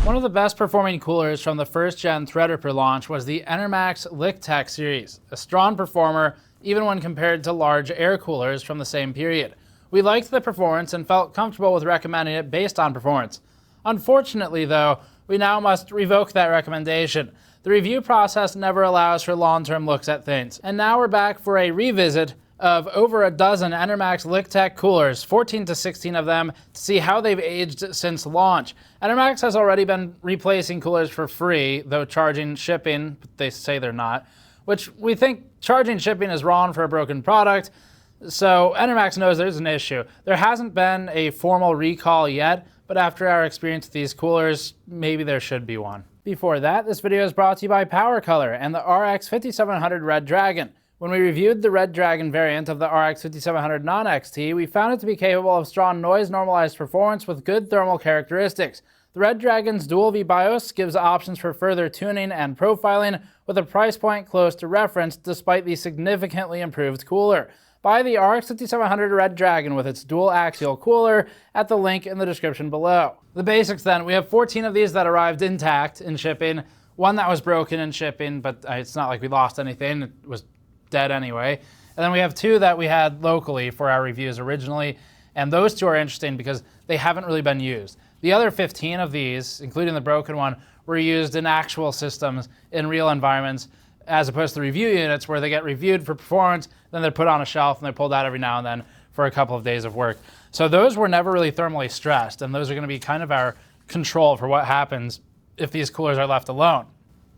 One of the best performing coolers from the first gen Threadripper launch was the Enermax Liqtech series, a strong performer even when compared to large air coolers from the same period. We liked the performance and felt comfortable with recommending it based on performance. Unfortunately though, we now must revoke that recommendation. The review process never allows for long-term looks at things. And now we're back for a revisit of over a dozen Enermax Liqtech coolers, 14 to 16 of them, to see how they've aged since launch. Enermax has already been replacing coolers for free, though charging shipping, but they say they're not, which we think charging shipping is wrong for a broken product, so Enermax knows there's an issue. There hasn't been a formal recall yet, but after our experience with these coolers, maybe there should be one. Before that, this video is brought to you by PowerColor and the RX 5700 Red Dragon. When we reviewed the Red Dragon variant of the RX 5700 non-XT, we found it to be capable of strong noise-normalized performance with good thermal characteristics. The Red Dragon's dual V-BIOS gives options for further tuning and profiling with a price point close to reference despite the significantly improved cooler. Buy the RX 5700 Red Dragon with its dual axial cooler at the link in the description below. The basics then, we have 14 of these that arrived intact in shipping, one that was broken in shipping, but it's not like we lost anything, it was dead anyway. And then we have 2 that we had locally for our reviews originally, and those 2 are interesting because they haven't really been used. The other 15 of these, including the broken one, were used in actual systems in real environments, as opposed to review units where they get reviewed for performance, then they're put on a shelf and they're pulled out every now and then for a couple of days of work. So those were never really thermally stressed, and those are going to be kind of our control for what happens if these coolers are left alone.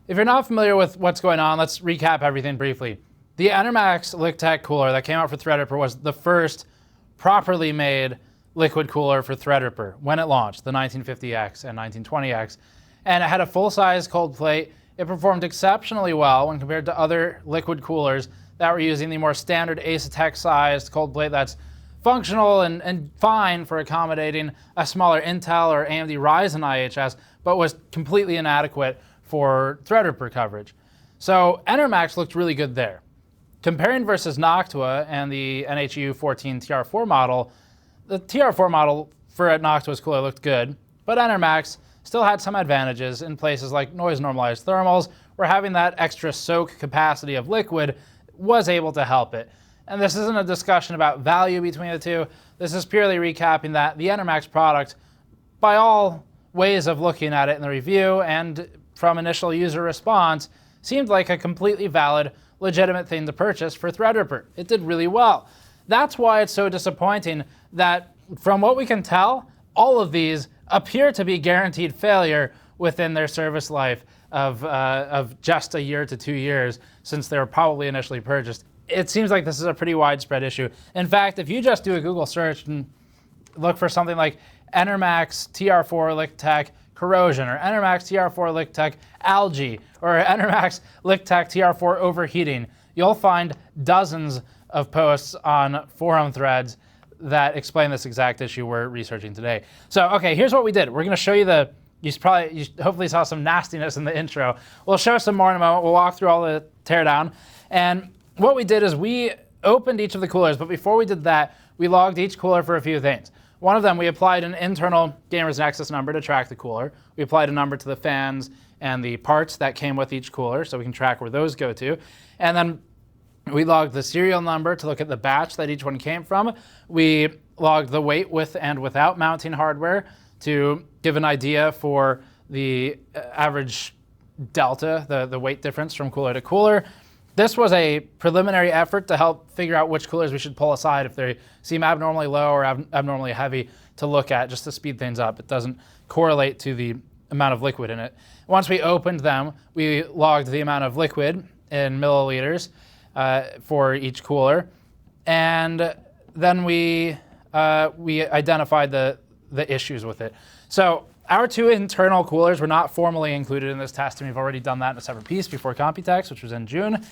If you're not familiar with what's going on, let's recap everything briefly. The Enermax Liqtech cooler that came out for Threadripper was the first properly made liquid cooler for Threadripper when it launched, the 1950X and 1920X. And it had a full-size cold plate. It performed exceptionally well when compared to other liquid coolers that were using the more standard Asetek-sized cold plate that's functional and fine for accommodating a smaller Intel or AMD Ryzen IHS, but was completely inadequate for Threadripper coverage. So Enermax looked really good there. Comparing versus Noctua and the NHU 14 TR4 model, the TR4 model for Noctua's cooler looked good, but Enermax still had some advantages in places like noise-normalized thermals, where having that extra soak capacity of liquid was able to help it. And this isn't a discussion about value between the two. This is purely recapping that the Enermax product, by all ways of looking at it in the review and from initial user response, seemed like a completely valid, legitimate thing to purchase for Threadripper. It did really well. That's why it's so disappointing that, from what we can tell, all of these appear to be guaranteed failure within their service life of just a year to 2 years since they were probably initially purchased. It seems like this is a pretty widespread issue. In fact, if you just do a Google search and look for something like Enermax TR4 Liqtech corrosion, or Enermax TR4 Liqtech algae, or Enermax Liqtech TR4 overheating, you'll find dozens of posts on forum threads that explain this exact issue we're researching today. So, okay, here's what we did. We're going to show you you hopefully saw some nastiness in the intro. We'll show some more in a moment. We'll walk through all the teardown. And what we did is we opened each of the coolers, but before we did that, we logged each cooler for a few things. One of them, we applied an internal Gamer's Nexus number to track the cooler. We applied a number to the fans and the parts that came with each cooler, so we can track where those go to. And then we logged the serial number to look at the batch that each one came from. We logged the weight with and without mounting hardware to give an idea for the average delta, the weight difference from cooler to cooler. This was a preliminary effort to help figure out which coolers we should pull aside if they seem abnormally low or abnormally heavy to look at, just to speed things up. It doesn't correlate to the amount of liquid in it. Once we opened them, we logged the amount of liquid in milliliters for each cooler, and then we identified the issues with it. So our 2 internal coolers were not formally included in this test, and we've already done that in a separate piece before Computex, which was in June.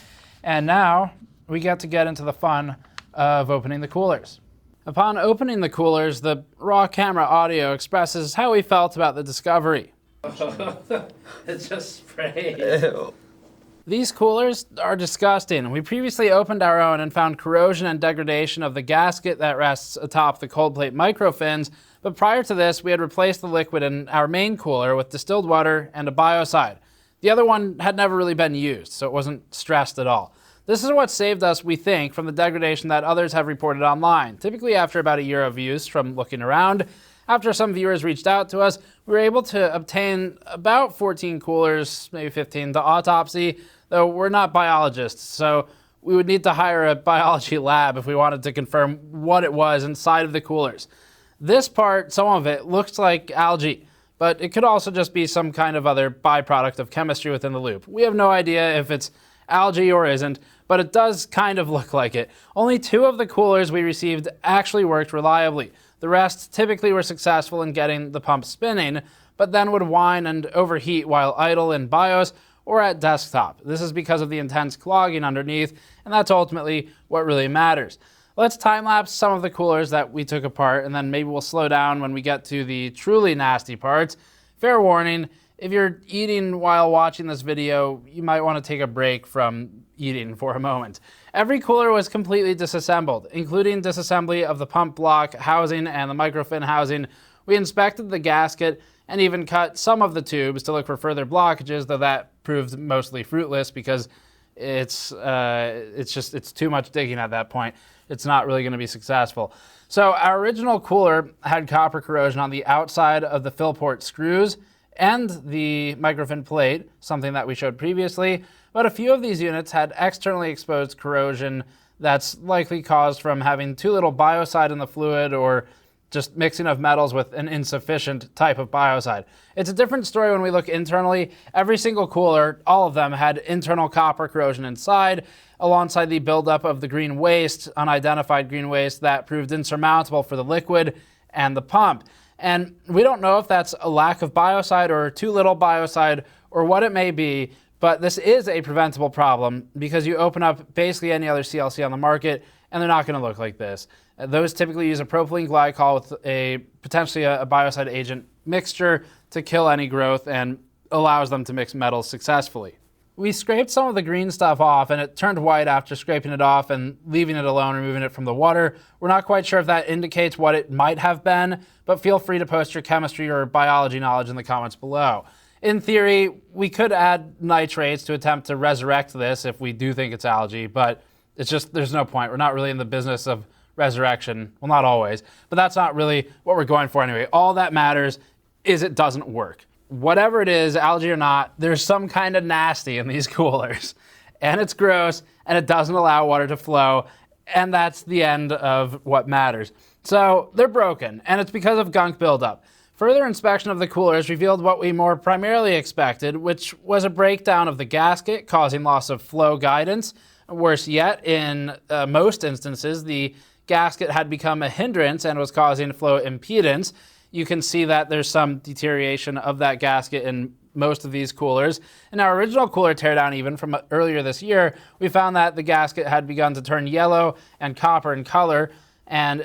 And now we get to get into the fun of opening the coolers. Upon opening the coolers, the raw camera audio expresses how we felt about the discovery. It's just spray. Ew. These coolers are disgusting. We previously opened our own and found corrosion and degradation of the gasket that rests atop the cold plate microfins, But prior to this, we had replaced the liquid in our main cooler with distilled water and a biocide. The other one had never really been used, so it wasn't stressed at all. This is what saved us, we think, from the degradation that others have reported online. Typically after about a year of use from looking around, after some viewers reached out to us, we were able to obtain about 14 coolers, maybe 15, to autopsy, though we're not biologists, so we would need to hire a biology lab if we wanted to confirm what it was inside of the coolers. This part, some of it, looks like algae, but it could also just be some kind of other byproduct of chemistry within the loop. We have no idea if it's algae or isn't, but it does kind of look like it. Only 2 of the coolers we received actually worked reliably. The rest typically were successful in getting the pump spinning, but then would whine and overheat while idle in BIOS or at desktop. This is because of the intense clogging underneath, and that's ultimately what really matters. Let's time-lapse some of the coolers that we took apart, and then maybe we'll slow down when we get to the truly nasty parts. Fair warning, if you're eating while watching this video, you might want to take a break from eating for a moment. Every cooler was completely disassembled, including disassembly of the pump block housing and the microfin housing. We inspected the gasket and even cut some of the tubes to look for further blockages, though that proved mostly fruitless because it's too much digging at that point. It's not really going to be successful. So our original cooler had copper corrosion on the outside of the fill port screws and the microfin plate, something that we showed previously, but a few of these units had externally exposed corrosion that's likely caused from having too little biocide in the fluid or just mixing of metals with an insufficient type of biocide. It's a different story when we look internally. Every single cooler, all of them, had internal copper corrosion inside, alongside the buildup of the green waste, unidentified green waste, that proved insurmountable for the liquid and the pump. And we don't know if that's a lack of biocide or too little biocide or what it may be, but this is a preventable problem because you open up basically any other CLC on the market and they're not going to look like this. Those typically use a propylene glycol with potentially a biocide agent mixture to kill any growth and allows them to mix metals successfully. We scraped some of the green stuff off and it turned white after scraping it off and leaving it alone, removing it from the water. We're not quite sure if that indicates what it might have been, but feel free to post your chemistry or biology knowledge in the comments below. In theory, we could add nitrates to attempt to resurrect this if we do think it's algae, but it's just, there's no point. We're not really in the business of resurrection. Well, not always, but that's not really what we're going for anyway. All that matters is it doesn't work. Whatever it is, algae or not, there's some kind of nasty in these coolers. And it's gross, and it doesn't allow water to flow, and that's the end of what matters. So they're broken, and it's because of gunk buildup. Further inspection of the coolers revealed what we more primarily expected, which was a breakdown of the gasket, causing loss of flow guidance. Worse yet, in most instances, the gasket had become a hindrance and was causing flow impedance. You can see that there's some deterioration of that gasket in most of these coolers. In our original cooler teardown, even from earlier this year, we found that the gasket had begun to turn yellow and copper in color, and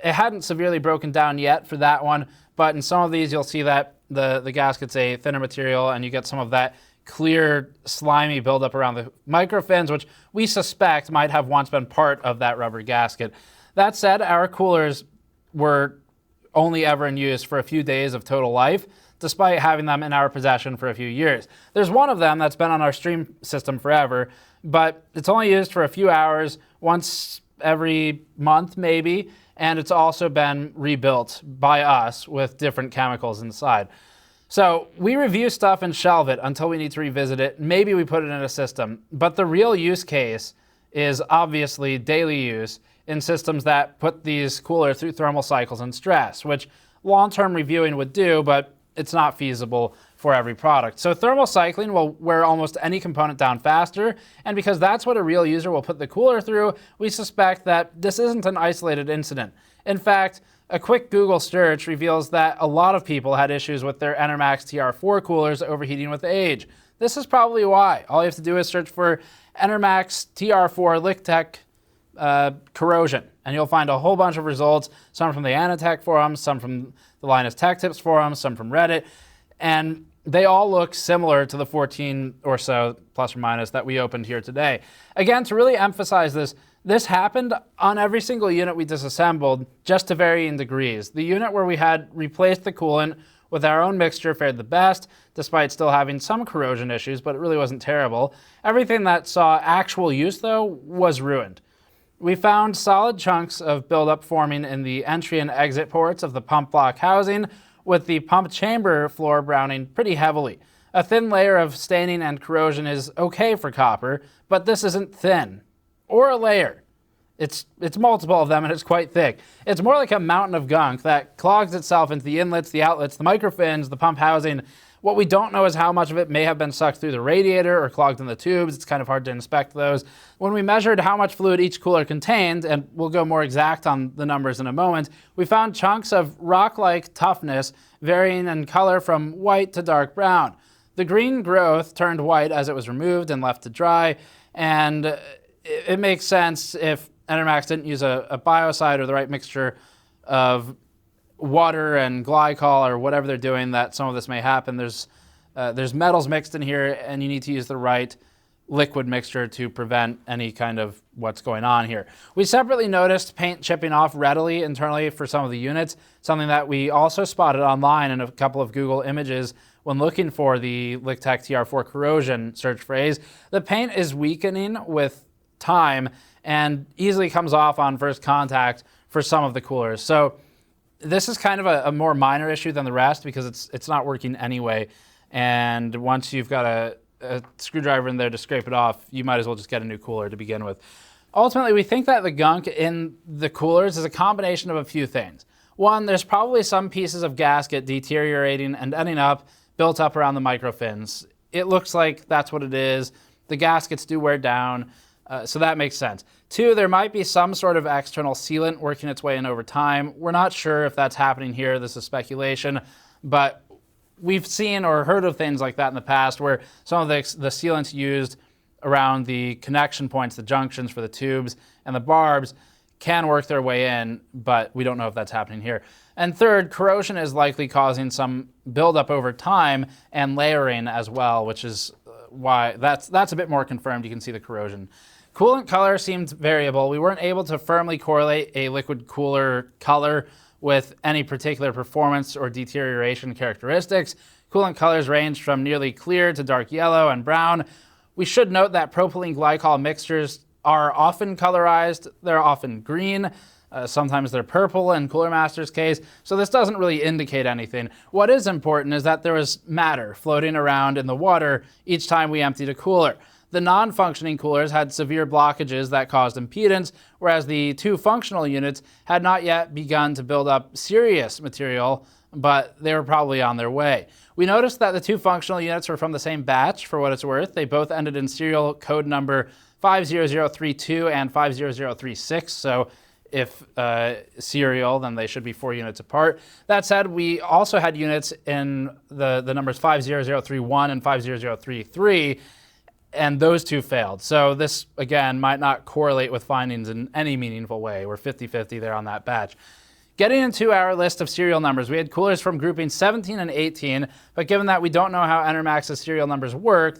it hadn't severely broken down yet for that one, but in some of these you'll see that the gasket's a thinner material and you get some of that clear, slimy buildup around the microfins, which we suspect might have once been part of that rubber gasket. That said, our coolers were only ever in use for a few days of total life, despite having them in our possession for a few years. There's one of them that's been on our stream system forever, but it's only used for a few hours, once every month maybe, and it's also been rebuilt by us with different chemicals inside. So we review stuff and shelve it until we need to revisit it. Maybe we put it in a system, but the real use case is obviously daily use in systems that put these coolers through thermal cycles and stress, which long-term reviewing would do, but it's not feasible for every product. So thermal cycling will wear almost any component down faster, and because that's what a real user will put the cooler through, we suspect that this isn't an isolated incident. In fact, a quick Google search reveals that a lot of people had issues with their Enermax TR4 coolers overheating with age. This is probably why. All you have to do is search for Enermax TR4 Liqtech corrosion, and you'll find a whole bunch of results, some from the Anatech forums, some from the Linus Tech Tips forum, some from Reddit, and they all look similar to the 14 or so, plus or minus, that we opened here today. Again, to really emphasize this, This happened on every single unit we disassembled, just to varying degrees. The unit where we had replaced the coolant with our own mixture fared the best, despite still having some corrosion issues, but it really wasn't terrible. Everything that saw actual use, though, was ruined. We found solid chunks of buildup forming in the entry and exit ports of the pump block housing, with the pump chamber floor browning pretty heavily. A thin layer of staining and corrosion is okay for copper, but this isn't thin. Or a layer. It's multiple of them, and it's quite thick. It's more like a mountain of gunk that clogs itself into the inlets, the outlets, the microfins, the pump housing. What we don't know is how much of it may have been sucked through the radiator or clogged in the tubes. It's kind of hard to inspect those. When we measured how much fluid each cooler contained, and we'll go more exact on the numbers in a moment, we found chunks of rock-like toughness varying in color from white to dark brown. The green growth turned white as it was removed and left to dry, and it makes sense if Enermax didn't use a biocide or the right mixture of water and glycol or whatever they're doing, that some of this may happen. There's metals mixed in here, and you need to use the right liquid mixture to prevent any kind of what's going on here. We separately noticed paint chipping off readily internally for some of the units, something that we also spotted online in a couple of Google images when looking for the Liqtech TR4 corrosion search phrase. The paint is weakening with time and easily comes off on first contact for some of the coolers. So this is kind of a more minor issue than the rest because it's not working anyway. And once you've got a screwdriver in there to scrape it off, you might as well just get a new cooler to begin with. Ultimately, we think that the gunk in the coolers is a combination of a few things. One, there's probably some pieces of gasket deteriorating and ending up built up around the microfins. It looks like that's what it is. The gaskets do wear down. So that makes sense. Two, there might be some sort of external sealant working its way in over time. We're not sure if that's happening here. This is speculation, but we've seen or heard of things like that in the past where some of the sealants used around the connection points, the junctions for the tubes and the barbs, can work their way in, but we don't know if that's happening here. And third, corrosion is likely causing some buildup over time and layering as well, which is why that's a bit more confirmed. You can see the corrosion. Coolant color seemed variable. We weren't able to firmly correlate a liquid cooler color with any particular performance or deterioration characteristics. Coolant colors ranged from nearly clear to dark yellow and brown. We should note that propylene glycol mixtures are often colorized. They're often green. Sometimes they're purple in Cooler Master's case, so this doesn't really indicate anything. What is important is that there was matter floating around in the water each time we emptied a cooler. The non-functioning coolers had severe blockages that caused impedance, whereas the two functional units had not yet begun to build up serious material, but they were probably on their way. We noticed that the two functional units were from the same batch, for what it's worth. They both ended in serial code number 50032 and 50036, so if serial, then they should be 4 units apart. That said, we also had units in the numbers 50031 and 50033, and those two failed. So this, again, might not correlate with findings in any meaningful way. We're 50-50 there on that batch. Getting into our list of serial numbers, we had coolers from grouping 17 and 18, but given that we don't know how Enermax's serial numbers work,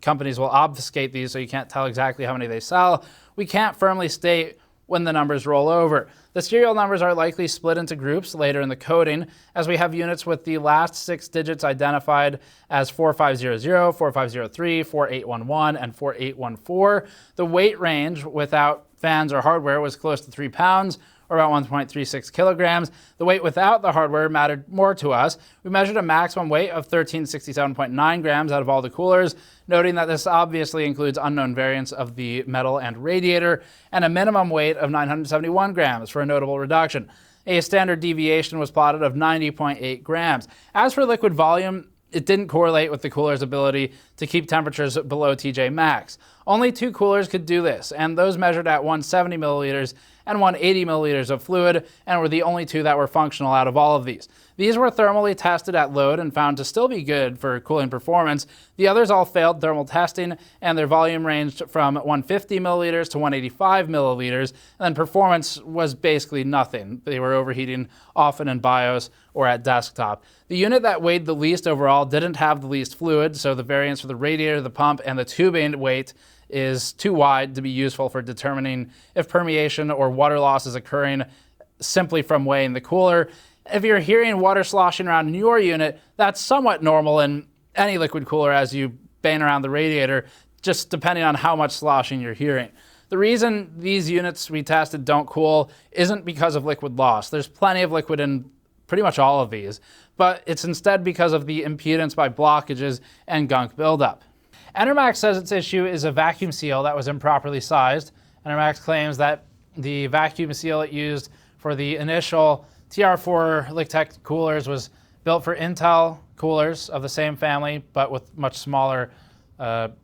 companies will obfuscate these so you can't tell exactly how many they sell. We can't firmly state when the numbers roll over. The serial numbers are likely split into groups later in the coding, as we have units with the last 6 digits identified as 4500, 4503, 4811, and 4814. The weight range without fans or hardware was close to 3 pounds, or about 1.36 kilograms. The weight without the hardware mattered more to us. We measured a maximum weight of 1367.9 grams out of all the coolers, noting that this obviously includes unknown variants of the metal and radiator, and a minimum weight of 971 grams for a notable reduction. A standard deviation was plotted of 90.8 grams. As for liquid volume, it didn't correlate with the cooler's ability to keep temperatures below TJ max. Only 2 coolers could do this, and those measured at 170 milliliters and 180 milliliters of fluid, and were the only 2 that were functional out of all of these. These were thermally tested at load and found to still be good for cooling performance. The others all failed thermal testing, and their volume ranged from 150 milliliters to 185 milliliters, and then performance was basically nothing. They were overheating often in BIOS or at desktop. The unit that weighed the least overall didn't have the least fluid, so the variance for the radiator, the pump, and the tubing weight is too wide to be useful for determining if permeation or water loss is occurring simply from weighing the cooler. If you're hearing water sloshing around in your unit, that's somewhat normal in any liquid cooler as you bang around the radiator, just depending on how much sloshing you're hearing. The reason these units we tested don't cool isn't because of liquid loss. There's plenty of liquid in pretty much all of these, but it's instead because of the impedance by blockages and gunk buildup. Enermax says its issue is a vacuum seal that was improperly sized. Enermax claims that the vacuum seal it used for the initial TR4 Liqtech coolers was built for Intel coolers of the same family, but with much smaller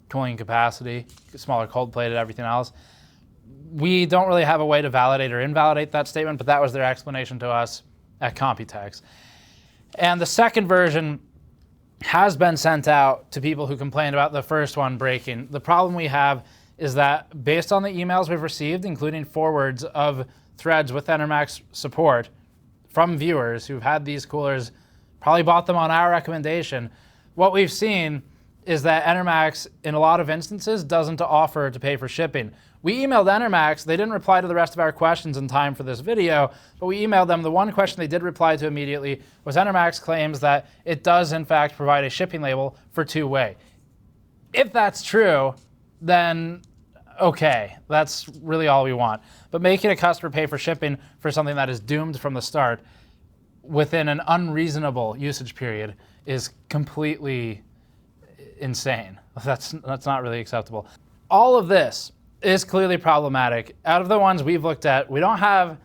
cooling capacity, smaller cold plated, everything else. We don't really have a way to validate or invalidate that statement, but that was their explanation to us at Computex. And the second version has been sent out to people who complained about the first one breaking. The problem we have is that based on the emails we've received, including forwards of threads with Enermax support from viewers who've had these coolers, probably bought them on our recommendation, what we've seen is that Enermax, in a lot of instances, doesn't offer to pay for shipping. We emailed Enermax. They didn't reply to the rest of our questions in time for this video, but we emailed them. The one question they did reply to immediately was Enermax claims that it does, in fact, provide a shipping label for two-way. If that's true, then okay, that's really all we want. But making a customer pay for shipping for something that is doomed from the start within an unreasonable usage period is completely insane. That's not really acceptable. All of this is clearly problematic. Out of the ones we've looked at, we don't have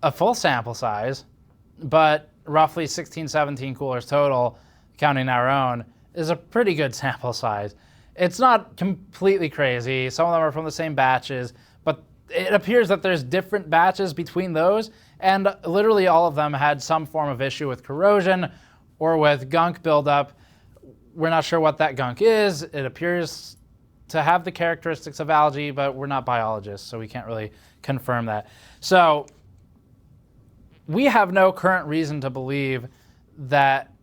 a full sample size, but roughly 16, 17 coolers total, counting our own, is a pretty good sample size. It's not completely crazy. Some of them are from the same batches, but it appears that there's different batches between those, and literally all of them had some form of issue with corrosion or with gunk buildup. We're not sure what that gunk is. It appears to have the characteristics of algae, but we're not biologists, so we can't really confirm that. So we have no current reason to believe that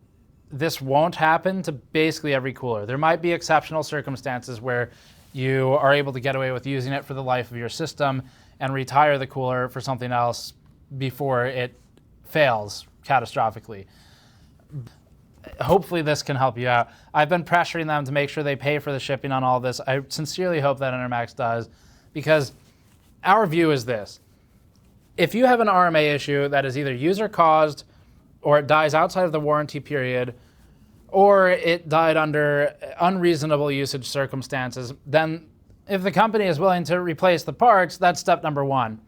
this won't happen to basically every cooler. There might be exceptional circumstances where you are able to get away with using it for the life of your system and retire the cooler for something else before it fails catastrophically. Hopefully this can help you out. I've been pressuring them to make sure they pay for the shipping on all this. I sincerely hope that Enermax does, because our view is this. If you have an RMA issue that is either user-caused, or it dies outside of the warranty period, or it died under unreasonable usage circumstances, then if the company is willing to replace the parts, that's step number one.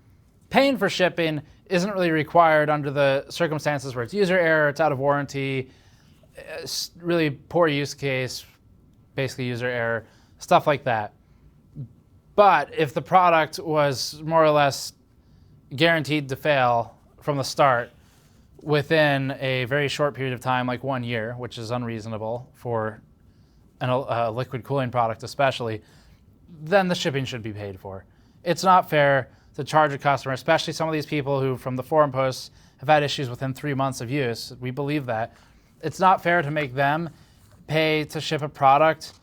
Paying for shipping isn't really required under the circumstances where it's user error, it's out of warranty, really poor use case, basically user error, stuff like that. But if the product was more or less guaranteed to fail from the start within a very short period of time, like 1 year, which is unreasonable for a liquid cooling product especially, then the shipping should be paid for. It's not fair to charge a customer, especially some of these people who from the forum posts have had issues within 3 months of use. We believe that. It's not fair to make them pay to ship a product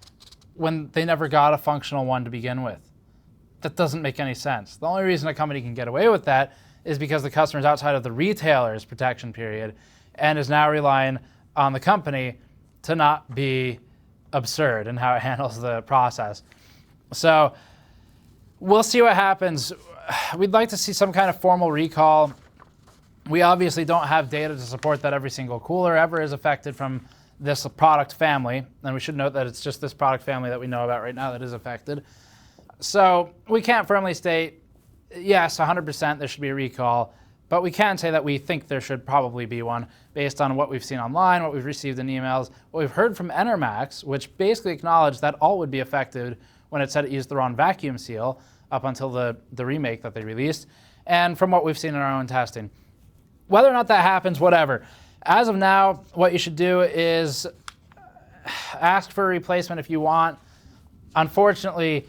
when they never got a functional one to begin with. That doesn't make any sense. The only reason a company can get away with that is because the customer is outside of the retailer's protection period and is now relying on the company to not be absurd in how it handles the process. So we'll see what happens. We'd like to see some kind of formal recall. We obviously don't have data to support that every single cooler ever is affected from this product family. And we should note that it's just this product family that we know about right now that is affected. So we can't firmly state, yes, 100% there should be a recall, but we can say that we think there should probably be one based on what we've seen online, what we've received in emails, what we've heard from Enermax, which basically acknowledged that all would be affected when it said it used the wrong vacuum seal up until the remake that they released, and from what we've seen in our own testing. Whether or not that happens, whatever. As of now, what you should do is ask for a replacement if you want. Unfortunately,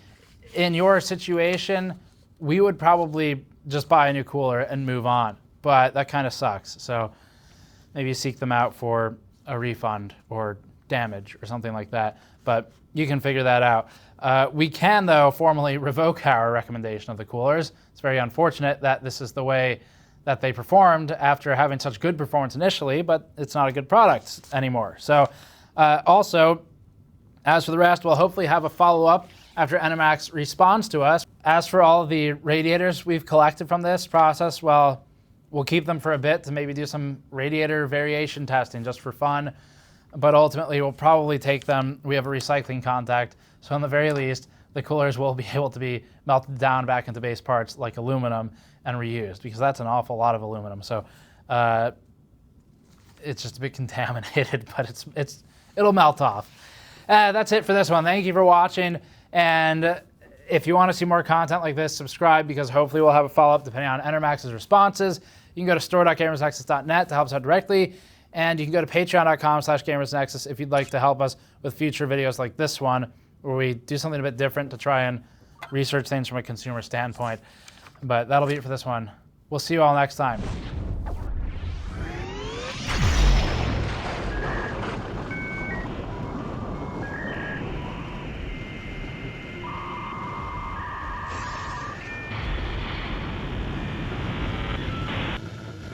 in your situation, we would probably just buy a new cooler and move on, but that kind of sucks. So maybe seek them out for a refund or damage or something like that. But you can figure that out. We can, though, formally revoke our recommendation of the coolers. It's very unfortunate that this is the way that they performed after having such good performance initially, but it's not a good product anymore. So also, as for the rest, we'll hopefully have a follow-up after Enermax responds to us. As for all of the radiators we've collected from this process, well, we'll keep them for a bit to maybe do some radiator variation testing just for fun. But ultimately, we'll probably take them. We have a recycling contact, so in the very least, the coolers will be able to be melted down back into base parts like aluminum and reused, because that's an awful lot of aluminum. So it's just a bit contaminated, but it'll melt off. That's it for this one. Thank you for watching. And if you want to see more content like this, subscribe, because hopefully we'll have a follow-up depending on Enermax's responses. You can go to store.gamersnexus.net to help us out directly. And you can go to patreon.com/gamersnexus if you'd like to help us with future videos like this one, where we do something a bit different to try and research things from a consumer standpoint. But that'll be it for this one. We'll see you all next time.